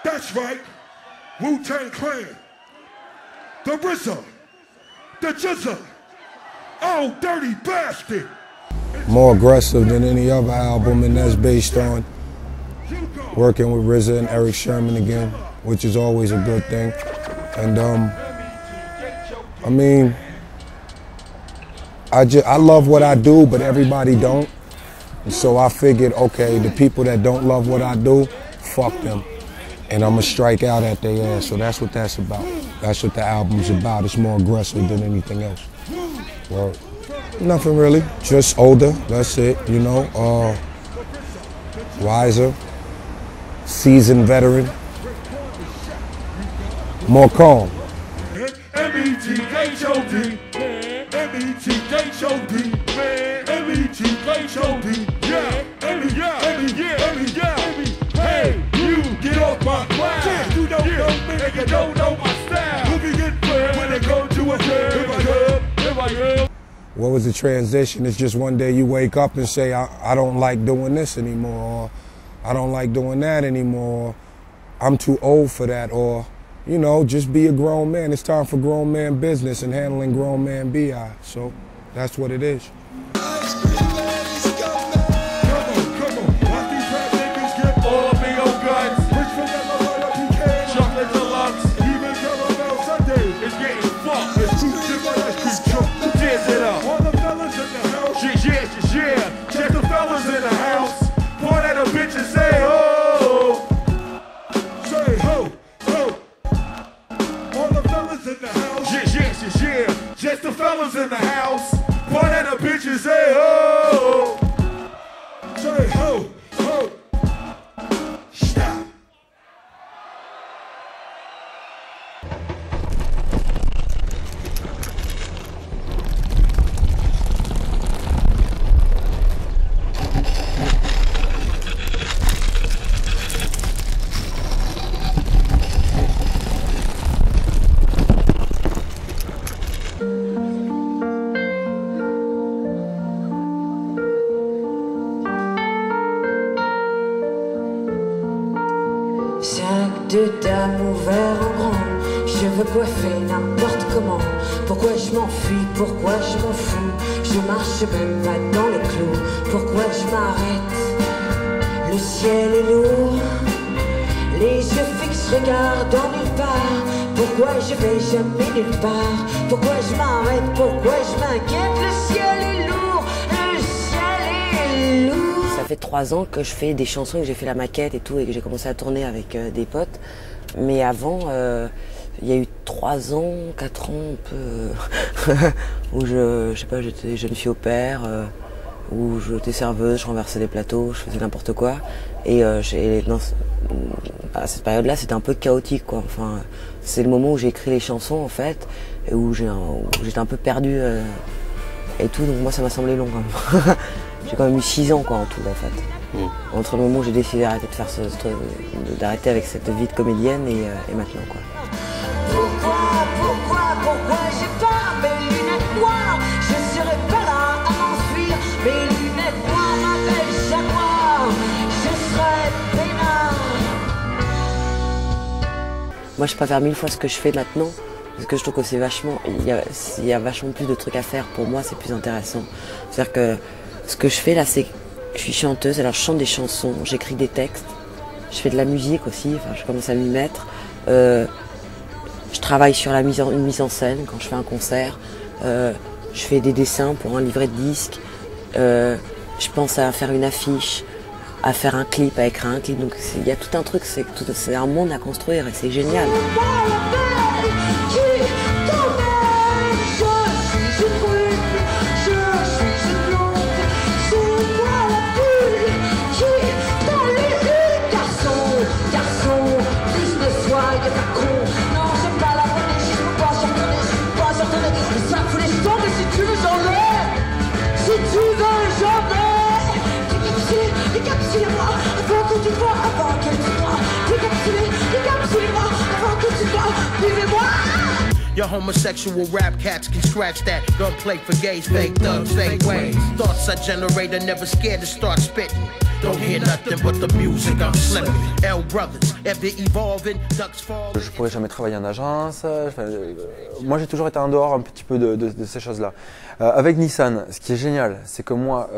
That's right. Wu-Tang Clan. The RZA. The GZA. Oh, dirty bastard. More aggressive than any other album, and that's based on working with RZA and Eric Sherman again, which is always a good thing. And I mean, I love what I do, but everybody don't. And so I figured, okay, the people that don't love what I do, fuck them. And I'm gonna strike out at their ass. So that's what that's about. That's what the album's about. It's more aggressive than anything else. Well, nothing really, just older, that's it, you know. Wiser, seasoned veteran, more calm. M-E-T-H-O-D, M-E-T-H-O-D, M-E-T-H-O-D, yeah, hey, you get off my cloud. You don't know me, and you don't know my style. We'll be getting played when they go to a club. What was the transition? It's just one day you wake up and say, I don't like doing this anymore, or I don't like doing that anymore, or I'm too old for that, or, you know, just be a grown man. It's time for grown man business and handling grown man BI. So that's what it is. Just the fellas in the house. Point at the bitches, say ho. Say ho, ho. Stop. De dames ouverts en grand, je veux coiffer n'importe comment. Pourquoi je m'enfuis, pourquoi je m'en fous, je marche même pas dans les clous. Pourquoi je m'arrête, le ciel est lourd, les yeux fixes regardant nulle part. Pourquoi je vais jamais nulle part, pourquoi je m'arrête, pourquoi je m'inquiète. Le ciel est lourd, le ciel est lourd. Ça fait 3 ans que je fais des chansons, que j'ai fait la maquette et tout, et que j'ai commencé à tourner avec des potes. Mais avant, il y a eu 3 ans, 4 ans, un peu, où je sais pas, j'étais jeune fille au père, où j'étais serveuse, je renversais des plateaux, je faisais n'importe quoi. Et à cette période-là, c'était un peu chaotique, quoi. Enfin, c'est le moment où j'ai écrit les chansons, en fait, et où j'étais un peu perdue et tout. Donc moi, ça m'a semblé long, quand même. J'ai quand même eu 6 ans, quoi, en tout, en fait. Entre le moment où j'ai décidé d'arrêter de faire d'arrêter avec cette vie de comédienne et maintenant, quoi. Pourquoi j'ai pas mes lunettes noires? Je serai pas là à m'enfuir. Mes lunettes noires m'appellent Jaguar. Je serai peinard. Moi, je préfère 1000 fois ce que je fais maintenant, parce que je trouve que c'est vachement, il y a vachement plus de trucs à faire. Pour moi, c'est plus intéressant. C'est-à-dire que ce que je fais là, c'est je suis chanteuse, alors je chante des chansons, j'écris des textes, je fais de la musique aussi, enfin je commence à m'y mettre. Je travaille sur une mise en scène quand je fais un concert, je fais des dessins pour un livret de disques, je pense à faire une affiche, à faire un clip, à écrire un clip, donc il y a tout un truc, c'est un monde à construire et c'est génial. Your homosexual rap cats can scratch that. Don't play for gays, fake thugs, fake ways. Thoughts I generate are never scared to start spitting. Don't hear nothing but the music I'm slipping. L brothers, ever evolving, ducks fall. Je pourrais jamais travailler en agence. Moi, j'ai toujours été en dehors un petit peu de ces choses-là. Avec Nissan, ce qui est génial, c'est que moi,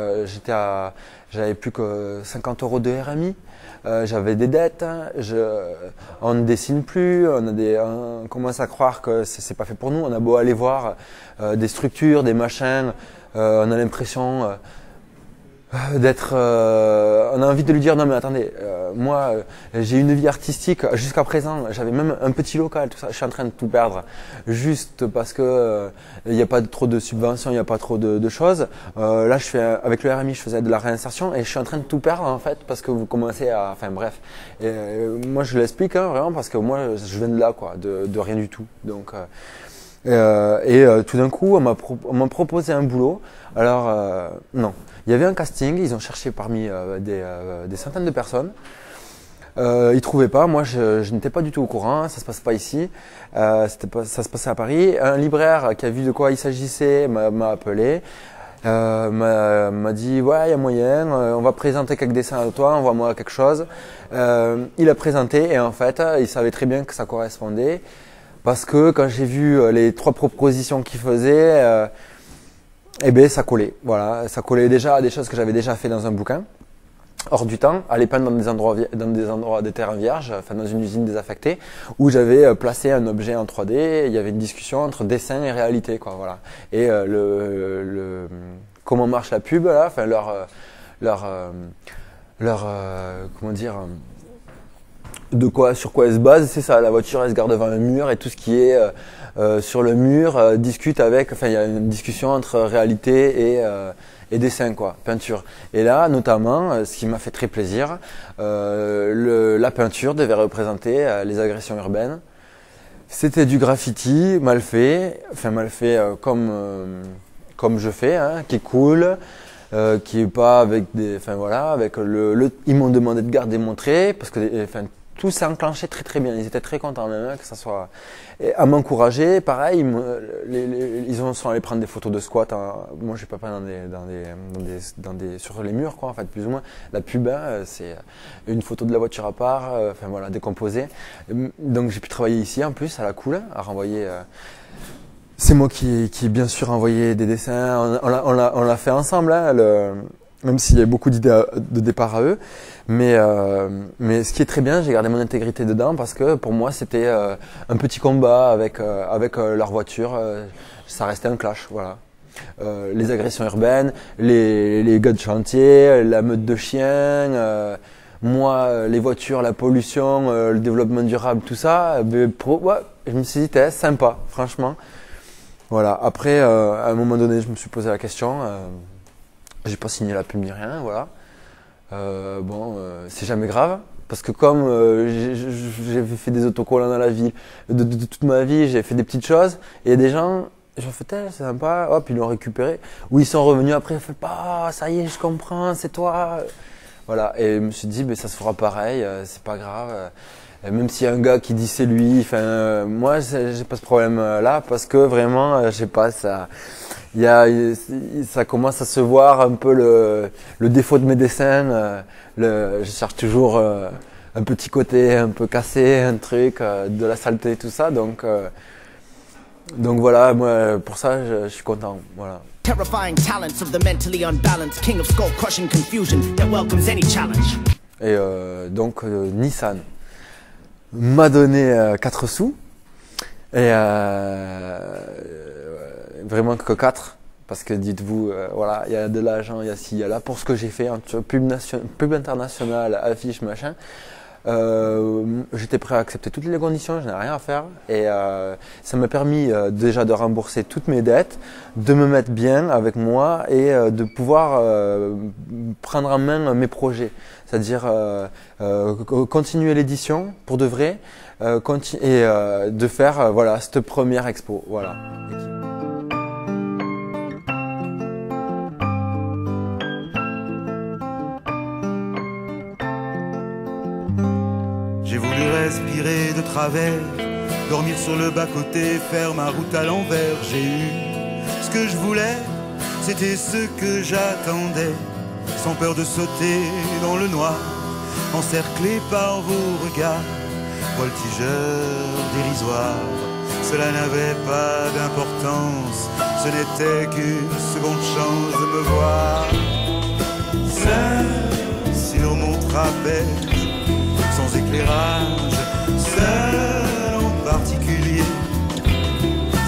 j'avais plus que 50 € de RMI. J'avais des dettes, on ne dessine plus, on commence à croire que c'est pas fait pour nous. On a beau aller voir des structures, des machins, on a l'impression d'être, on a envie de lui dire non mais attendez, moi j'ai une vie artistique jusqu'à présent, j'avais même un petit local, tout ça, je suis en train de tout perdre juste parce que il n'y a pas trop de subventions, il n'y a pas trop de choses. Là je fais avec le RMI, je faisais de la réinsertion et je suis en train de tout perdre en fait parce que vous commencez à, enfin bref. Et moi je l'explique hein, vraiment parce que moi je viens de là quoi, de rien du tout. Donc tout d'un coup on m'a proposé un boulot. Alors non. Il y avait un casting, ils ont cherché parmi des centaines de personnes. Ils trouvaient pas, moi je n'étais pas du tout au courant, ça se passe pas ici, ça se passait à Paris. Un libraire qui a vu de quoi il s'agissait m'a appelé, m'a dit ouais il y a moyen, on va présenter quelques dessins à toi, envoie-moi quelque chose. Il a présenté et en fait il savait très bien que ça correspondait parce que quand j'ai vu les 3 propositions qu'il faisait, eh bien, ça collait. Voilà, ça collait déjà à des choses que j'avais déjà fait dans un bouquin, hors du temps, aller peindre dans des terrains vierges, enfin dans une usine désaffectée, où j'avais placé un objet en 3D. Il y avait une discussion entre dessin et réalité, quoi. Voilà. Et comment marche la pub, là, enfin comment dire. Sur quoi elle se base, c'est ça, la voiture elle se garde devant un mur et tout ce qui est sur le mur discute avec, enfin il y a une discussion entre réalité et dessin quoi, peinture. Et là notamment, ce qui m'a fait très plaisir, la peinture devait représenter les agressions urbaines. C'était du graffiti mal fait comme je fais, hein, qui est cool. Qui est pas avec des, enfin voilà, avec ils m'ont demandé de garder mon trait parce que, enfin tout s'est enclenché très très bien. Ils étaient très contents même que ça soit, et à m'encourager. Pareil, ils sont allés prendre des photos de squat. Moi, j'ai pas peint sur les murs quoi, en fait, plus ou moins. La pub, hein, c'est une photo de la voiture à part, enfin voilà, décomposée. Donc j'ai pu travailler ici en plus à la cool, à renvoyer. C'est moi qui bien sûr envoyé des dessins, on l'a fait ensemble, hein, même s'il y a beaucoup d'idées de départ à eux. Mais ce qui est très bien, j'ai gardé mon intégrité dedans parce que pour moi c'était un petit combat avec leur voiture, ça restait un clash, voilà. Les agressions urbaines, les gars de chantier, la meute de chiens, moi les voitures, la pollution, le développement durable, tout ça, ouais, je me suis dit c'est sympa, franchement. Voilà. Après, à un moment donné, je me suis posé la question. J'ai pas signé la pub ni rien, voilà. C'est jamais grave parce que comme j'ai fait des autocollants dans la ville, de toute ma vie, j'ai fait des petites choses. Et il y a des gens, j'ai fait c'est sympa, hop, ils l'ont récupéré. Ou ils sont revenus après, ils ont fait pas, ça y est, je comprends, c'est toi. Voilà. Et je me suis dit, ça se fera pareil, c'est pas grave. Même s'il y a un gars qui dit c'est lui, enfin moi j'ai pas ce problème là parce que vraiment je sais pas, ça commence à se voir un peu le défaut de mes dessins, je cherche toujours un petit côté un peu cassé, un truc, de la saleté, tout ça, donc voilà, moi pour ça je suis content, voilà. Terrifying talents of the mentally unbalanced king of skull crushing confusion that welcomes any challenge. Et donc Nissan m'a donné 4 sous et vraiment que 4 parce que dites-vous voilà, il y a de l'argent, il y a ci, il y a là pour ce que j'ai fait, pub internationale, affiche, machin. J'étais prêt à accepter toutes les conditions, je n'ai rien à faire et ça m'a permis déjà de rembourser toutes mes dettes, de me mettre bien avec moi et de pouvoir prendre en main mes projets, c'est-à-dire continuer l'édition pour de vrai et de faire voilà cette première expo, voilà. J'ai voulu respirer de travers, dormir sur le bas-côté, faire ma route à l'envers. J'ai eu ce que je voulais, c'était ce que j'attendais, sans peur de sauter dans le noir. encerclé par vos regards, voltigeurs dérisoires. Cela n'avait pas d'importance, ce n'était qu'une seconde chance de me voir seul sur mon trapèze, sans éclairage, seul en particulier.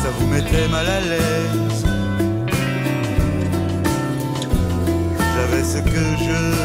Ça vous mettait mal à l'aise. J'avais ce que je